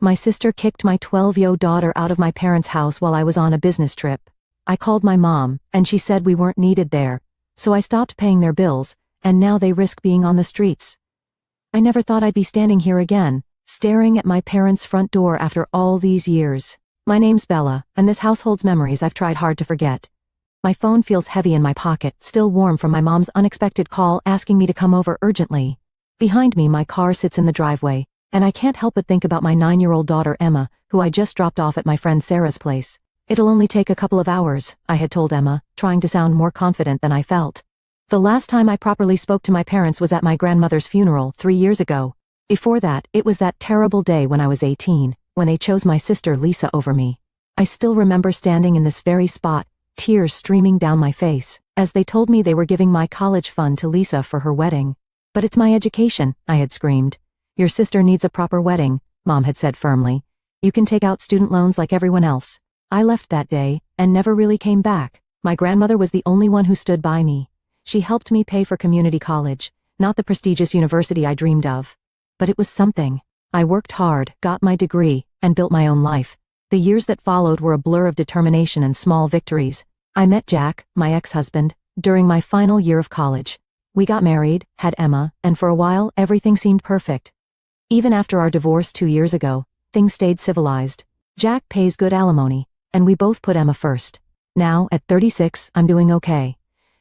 My sister kicked my 12-year-old daughter out of my parents' house while I was on a business trip. I called my mom, and she said we weren't needed there, so I stopped paying their bills, and now they risk being on the streets. I never thought I'd be standing here again, staring at my parents' front door after all these years. My name's Bella, and this house holds memories I've tried hard to forget. My phone feels heavy in my pocket, still warm from my mom's unexpected call asking me to come over urgently. Behind me, my car sits in the driveway, and I can't help but think about my 9-year-old daughter Emma, who I just dropped off at my friend Sarah's place. It'll only take a couple of hours, I had told Emma, trying to sound more confident than I felt. The last time I properly spoke to my parents was at my grandmother's funeral 3 years ago. Before that, it was that terrible day when I was 18, when they chose my sister Lisa over me. I still remember standing in this very spot, tears streaming down my face, as they told me they were giving my college fund to Lisa for her wedding. But it's my education, I had screamed. Your sister needs a proper wedding, Mom had said firmly. You can take out student loans like everyone else. I left that day, and never really came back. My grandmother was the only one who stood by me. She helped me pay for community college, not the prestigious university I dreamed of. But it was something. I worked hard, got my degree, and built my own life. The years that followed were a blur of determination and small victories. I met Jack, my ex-husband, during my final year of college. We got married, had Emma, and for a while, everything seemed perfect. Even after our divorce 2 years ago, things stayed civilized. Jack pays good alimony, and we both put Emma first. Now, at 36, I'm doing okay.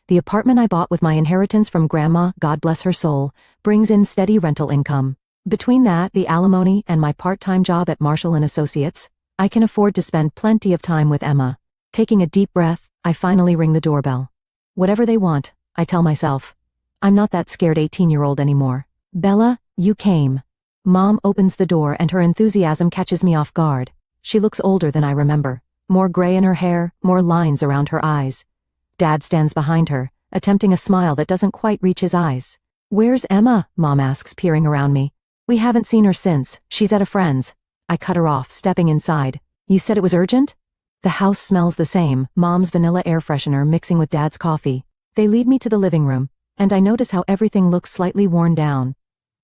The apartment I bought with my inheritance from Grandma, God bless her soul, brings in steady rental income. Between that, the alimony, and my part-time job at Marshall & Associates, I can afford to spend plenty of time with Emma. Taking a deep breath, I finally ring the doorbell. Whatever they want, I tell myself. I'm not that scared 18-year-old anymore. Bella, you came. Mom opens the door and her enthusiasm catches me off guard. She looks older than I remember. More gray in her hair, more lines around her eyes. Dad stands behind her, attempting a smile that doesn't quite reach his eyes. Where's Emma? Mom asks, peering around me. We haven't seen her since. She's at a friend's. I cut her off, stepping inside. You said it was urgent? The house smells the same, Mom's vanilla air freshener mixing with Dad's coffee. They lead me to the living room, and I notice how everything looks slightly worn down.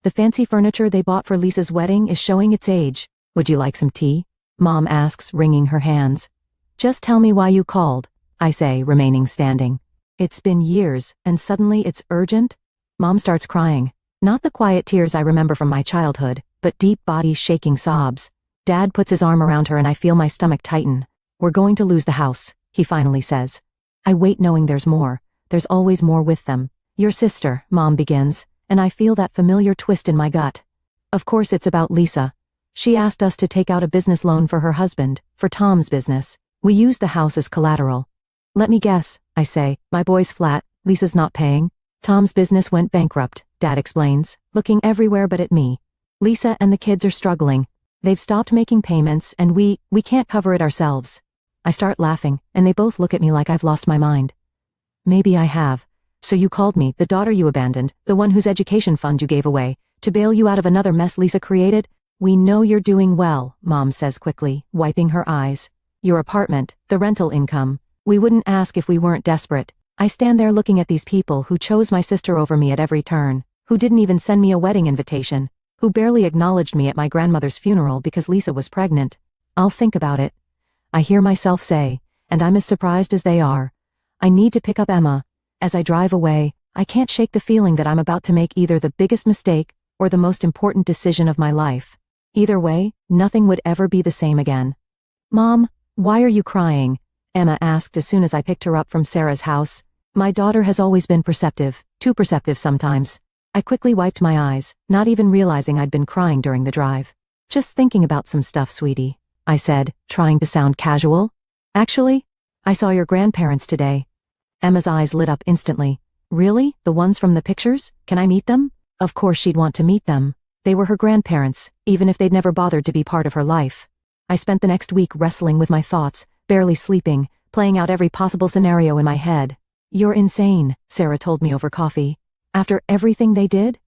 The fancy furniture they bought for Lisa's wedding is showing its age. Would you like some tea? Mom asks, wringing her hands. Just tell me why you called, I say, remaining standing. It's been years, and suddenly it's urgent? Mom starts crying. Not the quiet tears I remember from my childhood, but deep body-shaking sobs. Dad puts his arm around her and I feel my stomach tighten. We're going to lose the house, he finally says. I wait knowing there's more. There's always more with them. Your sister, Mom begins, and I feel that familiar twist in my gut. Of course it's about Lisa. She asked us to take out a business loan for her husband, for Tom's business. We used the house as collateral. Let me guess, I say, my boy's flat, Lisa's not paying. Tom's business went bankrupt, Dad explains, looking everywhere but at me. Lisa and the kids are struggling. They've stopped making payments and we can't cover it ourselves. I start laughing, and they both look at me like I've lost my mind. Maybe I have. So you called me, the daughter you abandoned, the one whose education fund you gave away, to bail you out of another mess Lisa created? We know you're doing well, Mom says quickly, wiping her eyes. Your apartment, the rental income. We wouldn't ask if we weren't desperate. I stand there looking at these people who chose my sister over me at every turn, who didn't even send me a wedding invitation, who barely acknowledged me at my grandmother's funeral because Lisa was pregnant. I'll think about it. I hear myself say, and I'm as surprised as they are. I need to pick up Emma. As I drive away, I can't shake the feeling that I'm about to make either the biggest mistake or the most important decision of my life. Either way, nothing would ever be the same again. Mom, why are you crying? Emma asked as soon as I picked her up from Sarah's house. My daughter has always been perceptive, too perceptive sometimes. I quickly wiped my eyes, not even realizing I'd been crying during the drive. Just thinking about some stuff, sweetie, I said, trying to sound casual. Actually, I saw your grandparents today. Emma's eyes lit up instantly. Really? The ones from the pictures? Can I meet them? Of course she'd want to meet them. They were her grandparents, even if they'd never bothered to be part of her life. I spent the next week wrestling with my thoughts, barely sleeping, playing out every possible scenario in my head. You're insane, Sarah told me over coffee. After everything they did?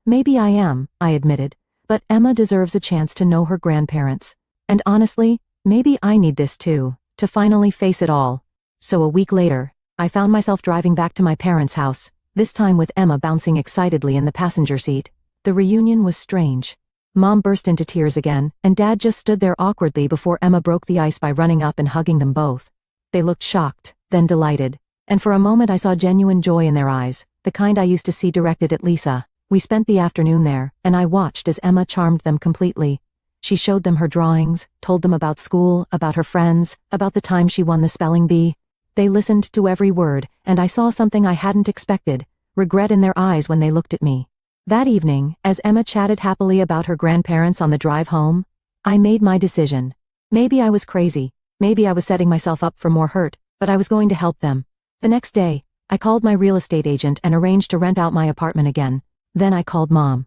Maybe I am, I admitted, but Emma deserves a chance to know her grandparents. And honestly, maybe I need this too, to finally face it all. So a week later, I found myself driving back to my parents' house, this time with Emma bouncing excitedly in the passenger seat. The reunion was strange. Mom burst into tears again, and Dad just stood there awkwardly before Emma broke the ice by running up and hugging them both. They looked shocked, then delighted. And for a moment I saw genuine joy in their eyes, the kind I used to see directed at Lisa. We spent the afternoon there, and I watched as Emma charmed them completely. She showed them her drawings, told them about school, about her friends, about the time she won the spelling bee. They listened to every word, and I saw something I hadn't expected, regret in their eyes when they looked at me. That evening, as Emma chatted happily about her grandparents on the drive home, I made my decision. Maybe I was crazy, maybe I was setting myself up for more hurt, but I was going to help them. The next day, I called my real estate agent and arranged to rent out my apartment again. Then I called Mom.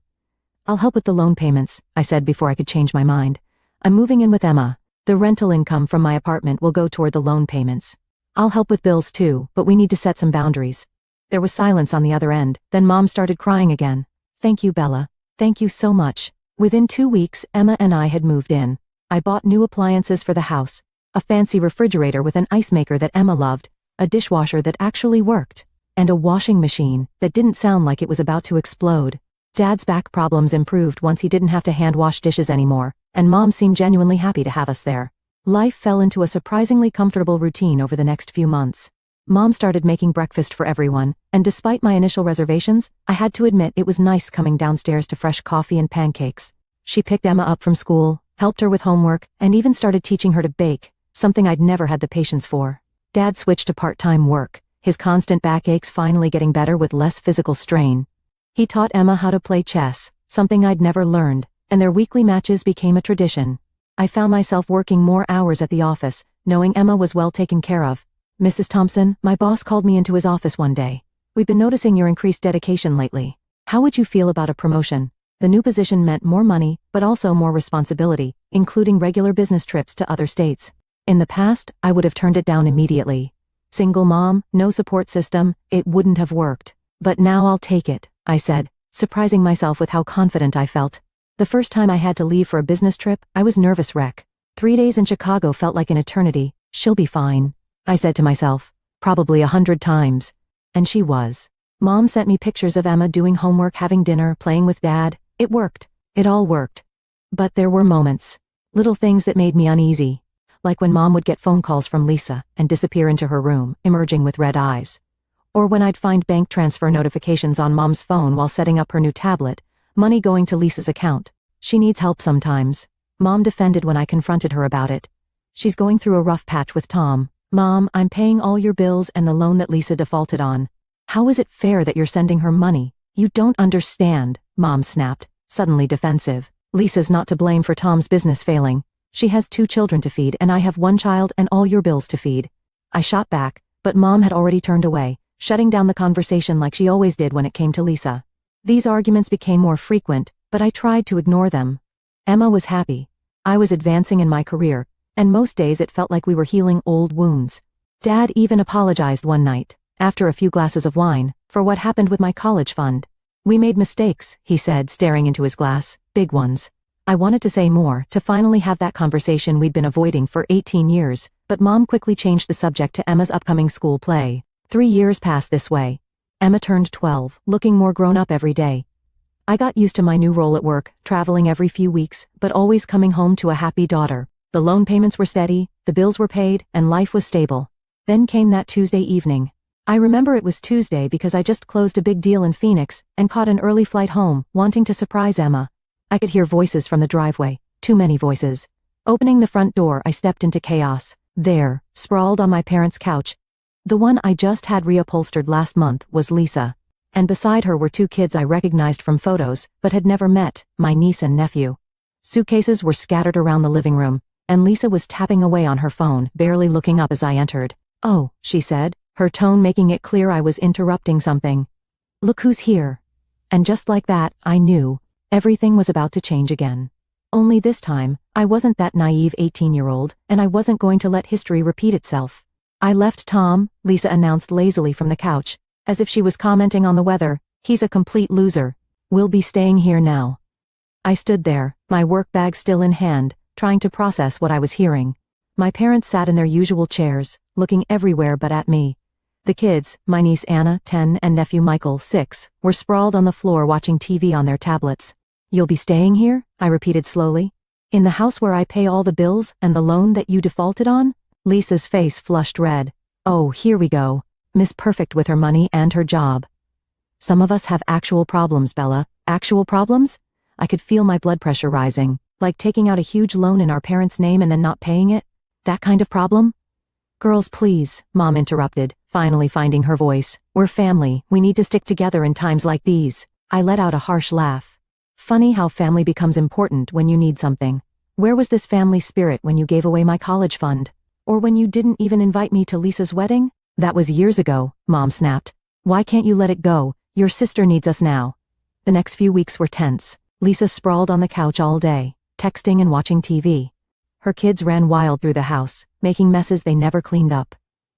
"I'll help with the loan payments," I said before I could change my mind. "I'm moving in with Emma. The rental income from my apartment will go toward the loan payments. I'll help with bills too, but we need to set some boundaries." There was silence on the other end, then Mom started crying again. "Thank you, Bella. Thank you so much." Within 2 weeks, Emma and I had moved in. I bought new appliances for the house. A fancy refrigerator with an ice maker that Emma loved, a dishwasher that actually worked, and a washing machine that didn't sound like it was about to explode. Dad's back problems improved once he didn't have to hand wash dishes anymore, and Mom seemed genuinely happy to have us there. Life fell into a surprisingly comfortable routine over the next few months. Mom started making breakfast for everyone, and despite my initial reservations, I had to admit it was nice coming downstairs to fresh coffee and pancakes. She picked Emma up from school, helped her with homework, and even started teaching her to bake, something I'd never had the patience for. Dad switched to part-time work, his constant backaches finally getting better with less physical strain. He taught Emma how to play chess, something I'd never learned, and their weekly matches became a tradition. I found myself working more hours at the office, knowing Emma was well taken care of. "Mrs. Thompson, my boss called me into his office one day. We've been noticing your increased dedication lately. How would you feel about a promotion?" The new position meant more money, but also more responsibility, including regular business trips to other states. In the past, I would have turned it down immediately. Single mom, no support system, it wouldn't have worked. But now I'll take it, I said, surprising myself with how confident I felt. The first time I had to leave for a business trip, I was nervous wreck. 3 days in Chicago felt like an eternity. "She'll be fine," I said to myself, probably 100 times. And she was. Mom sent me pictures of Emma doing homework, having dinner, playing with Dad. It worked. It all worked. But there were moments. Little things that made me uneasy. Like when Mom would get phone calls from Lisa and disappear into her room, emerging with red eyes. Or when I'd find bank transfer notifications on Mom's phone while setting up her new tablet, money going to Lisa's account. She needs help sometimes. Mom defended when I confronted her about it. "She's going through a rough patch with Tom. Mom, I'm paying all your bills and the loan that Lisa defaulted on. How is it fair that you're sending her money? You don't understand," Mom snapped, suddenly defensive. "Lisa's not to blame for Tom's business failing. She has 2 children to feed and I have 1 child and all your bills to feed." I shot back, but Mom had already turned away, shutting down the conversation like she always did when it came to Lisa. These arguments became more frequent, but I tried to ignore them. Emma was happy. I was advancing in my career, and most days it felt like we were healing old wounds. Dad even apologized one night, after a few glasses of wine, for what happened with my college fund. "We made mistakes," he said, staring into his glass, "big ones." I wanted to say more, to finally have that conversation we'd been avoiding for 18 years, but Mom quickly changed the subject to Emma's upcoming school play. 3 years passed this way. Emma turned 12, looking more grown up every day. I got used to my new role at work, traveling every few weeks, but always coming home to a happy daughter. The loan payments were steady, the bills were paid, and life was stable. Then came that Tuesday evening. I remember it was Tuesday because I just closed a big deal in Phoenix and caught an early flight home, wanting to surprise Emma. I could hear voices from the driveway, too many voices. Opening the front door, I stepped into chaos. There, sprawled on my parents' couch, the one I just had reupholstered last month, was Lisa. And beside her were 2 kids I recognized from photos, but had never met, my niece and nephew. Suitcases were scattered around the living room, and Lisa was tapping away on her phone, barely looking up as I entered. "Oh," she said, her tone making it clear I was interrupting something. "Look who's here." And just like that, I knew. Everything was about to change again. Only this time, I wasn't that naive 18-year-old, and I wasn't going to let history repeat itself. "I left Tom," Lisa announced lazily from the couch, as if she was commenting on the weather. "He's a complete loser. We'll be staying here now." I stood there, my work bag still in hand, trying to process what I was hearing. My parents sat in their usual chairs, looking everywhere but at me. The kids, my niece Anna, 10, and nephew Michael, 6, were sprawled on the floor watching TV on their tablets. You'll be staying here? I repeated slowly. In the house where I pay all the bills and the loan that you defaulted on? Lisa's face flushed red. Oh, here we go. Miss Perfect with her money and her job. Some of us have actual problems, Bella. Actual problems? I could feel my blood pressure rising, like taking out a huge loan in our parents' name and then not paying it. That kind of problem? Girls, please, Mom interrupted, finally finding her voice. We're family. We need to stick together in times like these. I let out a harsh laugh. Funny how family becomes important when you need something. Where was this family spirit when you gave away my college fund? Or when you didn't even invite me to Lisa's wedding? That was years ago, Mom snapped. Why can't you let it go? Your sister needs us now. The next few weeks were tense. Lisa sprawled on the couch all day, texting and watching TV. Her kids ran wild through the house, making messes they never cleaned up.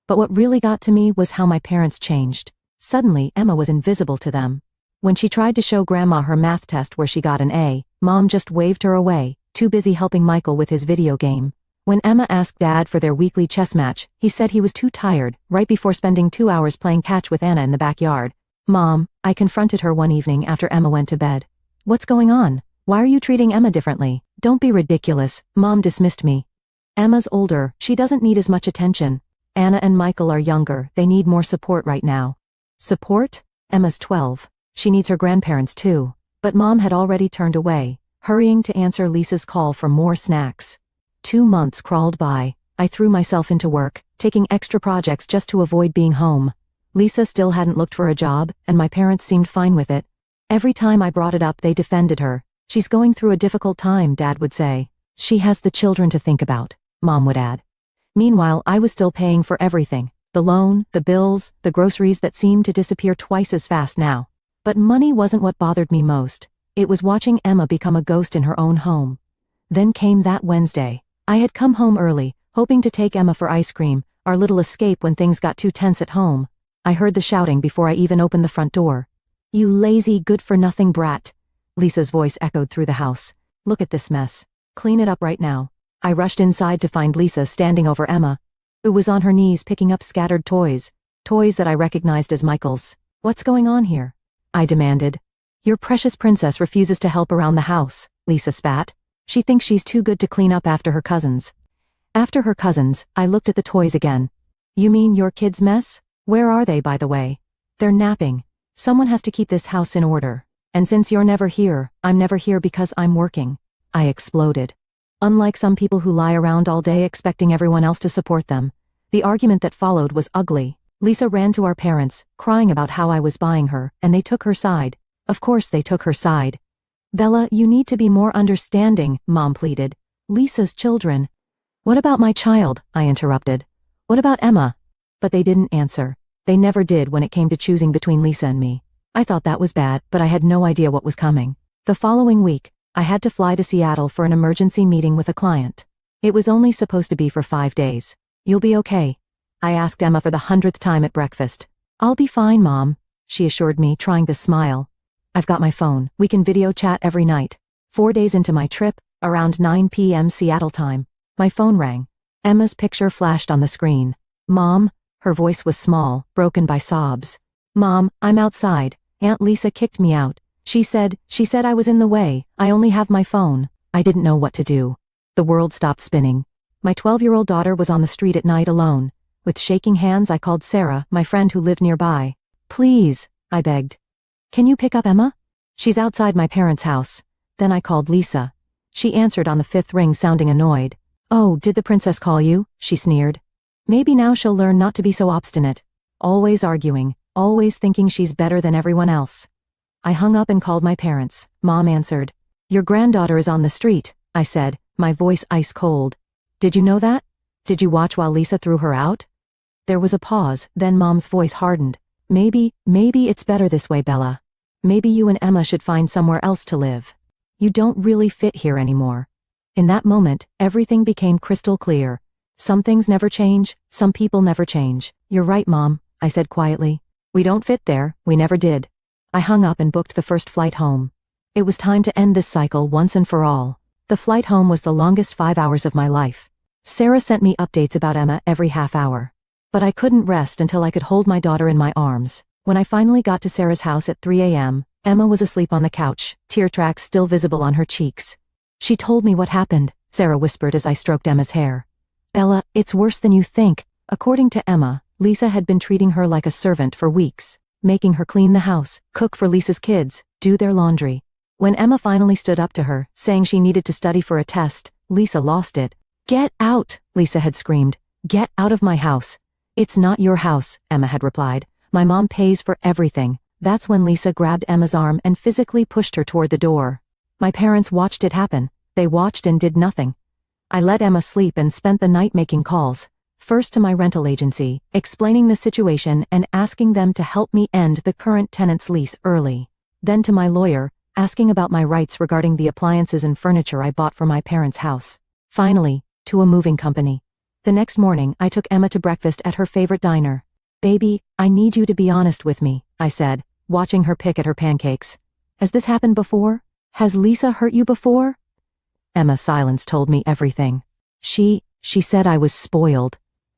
But what really got to me was how my parents changed. Suddenly, Emma was invisible to them. When she tried to show Grandma her math test where she got an A, Mom just waved her away, too busy helping Michael with his video game. When Emma asked Dad for their weekly chess match, he said he was too tired, right before spending 2 hours playing catch with Anna in the backyard. Mom, I confronted her one evening after Emma went to bed. What's going on? Why are you treating Emma differently? Don't be ridiculous, Mom dismissed me. Emma's older, she doesn't need as much attention. Anna and Michael are younger, they need more support right now. Support? Emma's 12. She needs her grandparents too. But Mom had already turned away, hurrying to answer Lisa's call for more snacks. 2 months crawled by. I threw myself into work, taking extra projects just to avoid being home. Lisa still hadn't looked for a job, and my parents seemed fine with it. Every time I brought it up, they defended her. She's going through a difficult time, Dad would say. She has the children to think about, Mom would add. Meanwhile, I was still paying for everything. The loan, the bills, the groceries that seemed to disappear twice as fast now. But money wasn't what bothered me most. It was watching Emma become a ghost in her own home. Then came that Wednesday. I had come home early, hoping to take Emma for ice cream, our little escape when things got too tense at home. I heard the shouting before I even opened the front door. You lazy, good-for-nothing brat. Lisa's voice echoed through the house. Look at this mess. Clean it up right now. I rushed inside to find Lisa standing over Emma, who was on her knees picking up scattered toys. Toys that I recognized as Michael's. What's going on here? I demanded. Your precious princess refuses to help around the house, Lisa spat. She thinks she's too good to clean up after her cousins. After her cousins, I looked at the toys again. You mean your kids' mess? Where are they, by the way? They're napping. Someone has to keep this house in order. And since you're never here, I'm never here because I'm working. I exploded. Unlike some people who lie around all day expecting everyone else to support them, the argument that followed was ugly. Lisa ran to our parents, crying about how I was buying her, and they took her side. Of course they took her side. Bella, you need to be more understanding, Mom pleaded. Lisa's children. What about my child? I interrupted. What about Emma? But they didn't answer. They never did when it came to choosing between Lisa and me. I thought that was bad, but I had no idea what was coming. The following week, I had to fly to Seattle for an emergency meeting with a client. It was only supposed to be for 5 days. You'll be okay? I asked Emma for the 100th time at breakfast. I'll be fine, Mom, she assured me, trying to smile. I've got my phone. We can video chat every night. 4 days into my trip, around 9 p.m. Seattle time, my phone rang. Emma's picture flashed on the screen. Mom, her voice was small, broken by sobs. Mom, I'm outside. Aunt Lisa kicked me out. She said I was in the way. I only have my phone. I didn't know what to do. The world stopped spinning. My 12-year-old daughter was on the street at night alone. With shaking hands, I called Sarah, my friend who lived nearby. Please, I begged. Can you pick up Emma? She's outside my parents' house. Then I called Lisa. She answered on the 5th ring, sounding annoyed. Oh, did the princess call you? She sneered. Maybe now she'll learn not to be so obstinate. Always arguing, always thinking she's better than everyone else. I hung up and called my parents. Mom answered. Your granddaughter is on the street, I said, my voice ice cold. Did you know that? Did you watch while Lisa threw her out? There was a pause, then Mom's voice hardened. Maybe it's better this way, Bella. Maybe you and Emma should find somewhere else to live. You don't really fit here anymore. In that moment, everything became crystal clear. Some things never change, some people never change. You're right, Mom, I said quietly. We don't fit there, we never did. I hung up and booked the first flight home. It was time to end this cycle once and for all. The flight home was the longest 5 hours of my life. Sarah sent me updates about Emma every half hour. But I couldn't rest until I could hold my daughter in my arms. When I finally got to Sarah's house at 3 a.m., Emma was asleep on the couch, tear tracks still visible on her cheeks. She told me what happened, Sarah whispered as I stroked Emma's hair. Bella, it's worse than you think. According to Emma, Lisa had been treating her like a servant for weeks, making her clean the house, cook for Lisa's kids, do their laundry. When Emma finally stood up to her, saying she needed to study for a test, Lisa lost it. Get out, Lisa had screamed. Get out of my house. It's not your house, Emma had replied. My mom pays for everything. That's when Lisa grabbed Emma's arm and physically pushed her toward the door. My parents watched it happen. They watched and did nothing. I let Emma sleep and spent the night making calls. First to my rental agency, explaining the situation and asking them to help me end the current tenant's lease early. Then to my lawyer, asking about my rights regarding the appliances and furniture I bought for my parents' house. Finally, to a moving company. The next morning, I took Emma to breakfast at her favorite diner. Baby, I need you to be honest with me, I said, watching her pick at her pancakes. Has this happened before? Has Lisa hurt you before? Emma's silence told me everything. She said I was spoiled.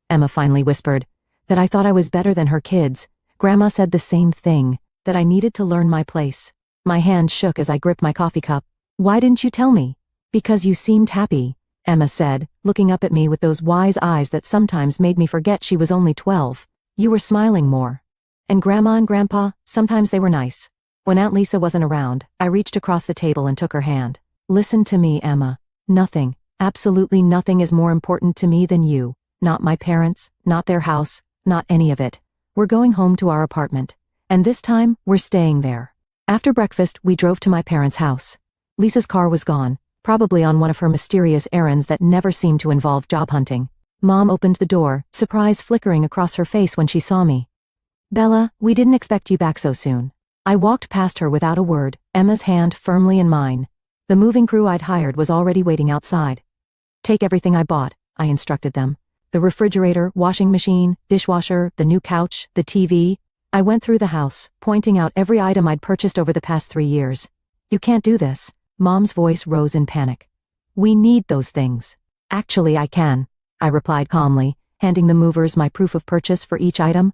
Emma finally whispered, that I thought I was better than her kids. Grandma said the same thing, that I needed to learn my place. My hand shook as I gripped my coffee cup. Why didn't you tell me? Because you seemed happy, Emma said, looking up at me with those wise eyes that sometimes made me forget she was only 12. You were smiling more. And Grandma and Grandpa, sometimes they were nice. When Aunt Lisa wasn't around, I reached across the table and took her hand. Listen to me, Emma. Nothing, absolutely nothing is more important to me than you. Not my parents, not their house, not any of it. We're going home to our apartment. And this time, we're staying there. After breakfast, we drove to my parents' house. Lisa's car was gone, probably on one of her mysterious errands that never seemed to involve job hunting. Mom opened the door, surprise flickering across her face when she saw me. Bella, we didn't expect you back so soon. I walked past her without a word, Emma's hand firmly in mine. The moving crew I'd hired was already waiting outside. Take everything I bought, I instructed them. The refrigerator, washing machine, dishwasher, the new couch, the TV. I went through the house, pointing out every item I'd purchased over the past 3 years. You can't do this. Mom's voice rose in panic. We need those things. Actually, I can, I replied calmly, handing the movers my proof of purchase for each item.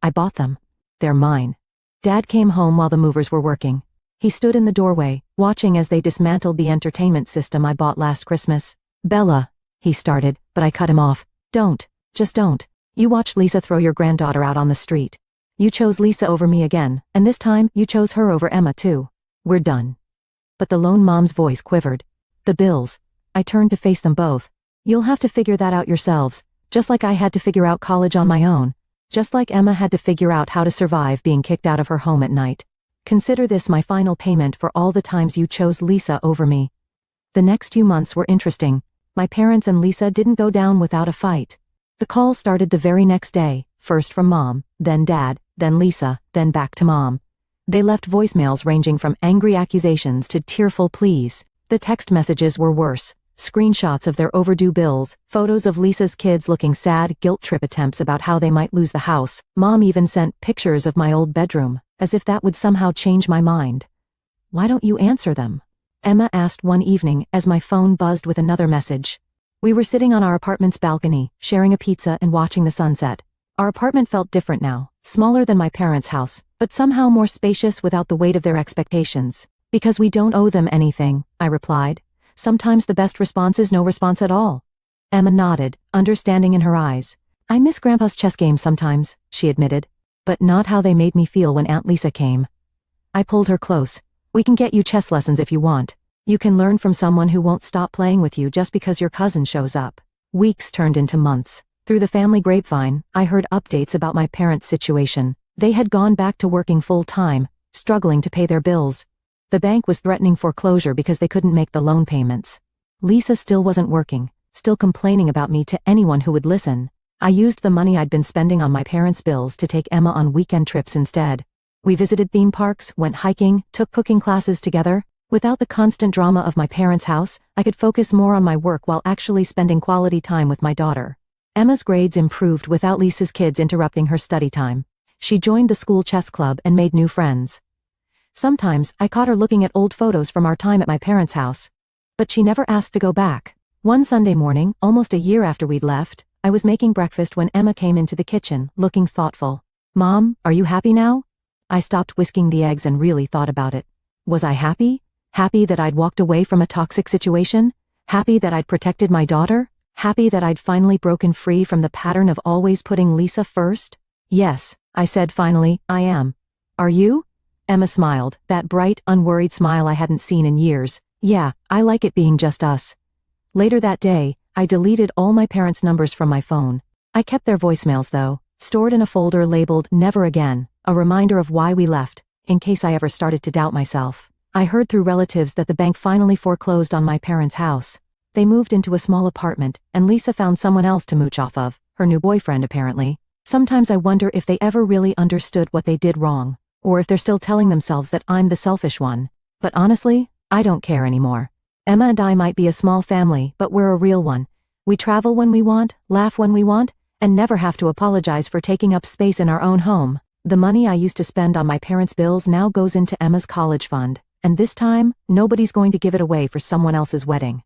I bought them. They're mine. Dad came home while the movers were working. He stood in the doorway, watching as they dismantled the entertainment system I bought last Christmas. Bella, he started, but I cut him off. Don't. Just don't. You watched Lisa throw your granddaughter out on the street. You chose Lisa over me again, and this time you chose her over Emma too. We're done. But the lone mom's voice quivered. The bills. I turned to face them both. You'll have to figure that out yourselves, just like I had to figure out college on my own. Just like Emma had to figure out how to survive being kicked out of her home at night. Consider this my final payment for all the times you chose Lisa over me. The next few months were interesting. My parents and Lisa didn't go down without a fight. The call started the very next day, first from Mom, then Dad, then Lisa, then back to Mom. They left voicemails ranging from angry accusations to tearful pleas. The text messages were worse. Screenshots of their overdue bills, photos of Lisa's kids looking sad, guilt trip attempts about how they might lose the house. Mom even sent pictures of my old bedroom, as if that would somehow change my mind. Why don't you answer them? Emma asked one evening as my phone buzzed with another message. We were sitting on our apartment's balcony, sharing a pizza and watching the sunset. Our apartment felt different now, smaller than my parents' house, but somehow more spacious without the weight of their expectations. Because we don't owe them anything, I replied. Sometimes the best response is no response at all. Emma nodded, understanding in her eyes. I miss Grandpa's chess games sometimes, she admitted. But not how they made me feel when Aunt Lisa came. I pulled her close. We can get you chess lessons if you want. You can learn from someone who won't stop playing with you just because your cousin shows up. Weeks turned into months. Through the family grapevine, I heard updates about my parents' situation. They had gone back to working full-time, struggling to pay their bills. The bank was threatening foreclosure because they couldn't make the loan payments. Lisa still wasn't working, still complaining about me to anyone who would listen. I used the money I'd been spending on my parents' bills to take Emma on weekend trips instead. We visited theme parks, went hiking, took cooking classes together. Without the constant drama of my parents' house, I could focus more on my work while actually spending quality time with my daughter. Emma's grades improved without Lisa's kids interrupting her study time. She joined the school chess club and made new friends. Sometimes, I caught her looking at old photos from our time at my parents' house. But she never asked to go back. One Sunday morning, almost a year after we'd left, I was making breakfast when Emma came into the kitchen, looking thoughtful. Mom, are you happy now? I stopped whisking the eggs and really thought about it. Was I happy? Happy that I'd walked away from a toxic situation? Happy that I'd protected my daughter? Happy that I'd finally broken free from the pattern of always putting Lisa first? Yes, I said finally, I am. Are you? Emma smiled, that bright, unworried smile I hadn't seen in years. Yeah, I like it being just us. Later that day, I deleted all my parents' numbers from my phone. I kept their voicemails though, stored in a folder labeled Never Again, a reminder of why we left, in case I ever started to doubt myself. I heard through relatives that the bank finally foreclosed on my parents' house. They moved into a small apartment, and Lisa found someone else to mooch off of, her new boyfriend apparently. Sometimes I wonder if they ever really understood what they did wrong, or if they're still telling themselves that I'm the selfish one. But honestly, I don't care anymore. Emma and I might be a small family, but we're a real one. We travel when we want, laugh when we want, and never have to apologize for taking up space in our own home. The money I used to spend on my parents' bills now goes into Emma's college fund, and this time, nobody's going to give it away for someone else's wedding.